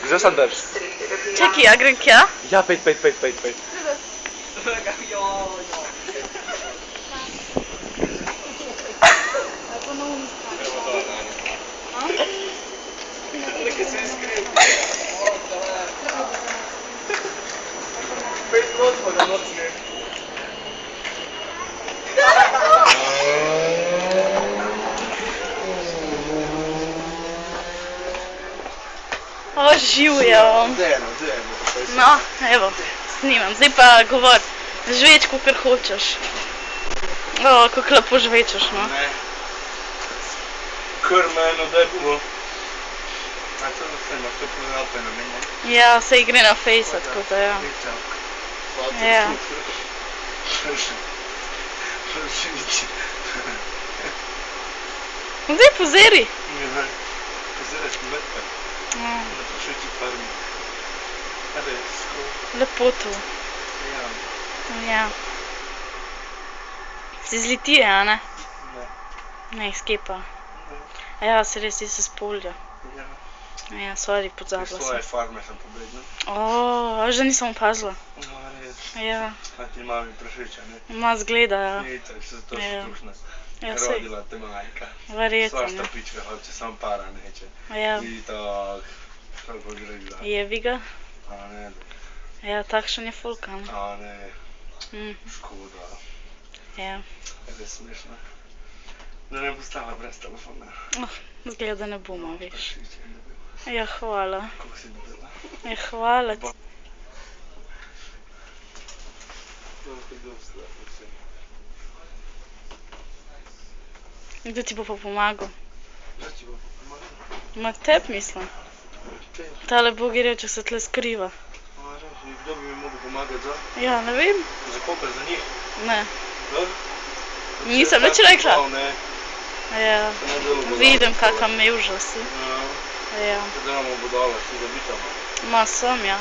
Zdaj sam drž. Čakaj, ja grem kja? Ja, pejt. O, živjo. No, evo, snimam. Zdaj pa govor. Žveč, kakor hočeš. O, kako lepo žvečeš, no. Ne. Kar meno, daj bomo. A to da se imaš to povedal na mene? Ja, saj gre na fejsa, tako da ja. Ja. Zdaj pozeri. Poziraš mi vrta. Na prošeči farmi. Resko. Lepoto. Ja. Ja. Si z Litije, a ne? Ne. Ne, iz Kepa. A ja, se res ti se s polja. Ja. Ja, sorry, Iz pozabila svoje sem. farme sem pobedil. O, a že nisem opazila. No, res. Ja, A ti mami prošeča, ne? ima zgleda, ja. Itak, zato Ja. si tušna. Ja, sej. Rodila te majka. Verjetno, Svašta ne. pička hoče, sam para neće. Ja. Itak, kako gre da. Jebi ga. A ne, Ja, takšen je folk, a ne. a ne, Mm, škoda. ja. Res smešno. Da ne bo stala brez telefona. Oh, zgleda, da ne bomo, veš. Prašiče je dobil. Ja, hvala. Koliko si dobila? Ja, hvala ti. Kdo ti bo pa pomagal? Kdo ti bo pomagal? Ma tebi mislim. Tale bogi reče, se tle skriva. A res, in kdo bi mi mogel pomagati za? Ja, ne vem. Za koga, za njih? Ne. Da? Nisem nič rekla. Ne, Ja. se ne dolgo. Vidim, kakva mevža si. Ja, Ja. da imamo budala, si da bitamo. Ma sem, ja.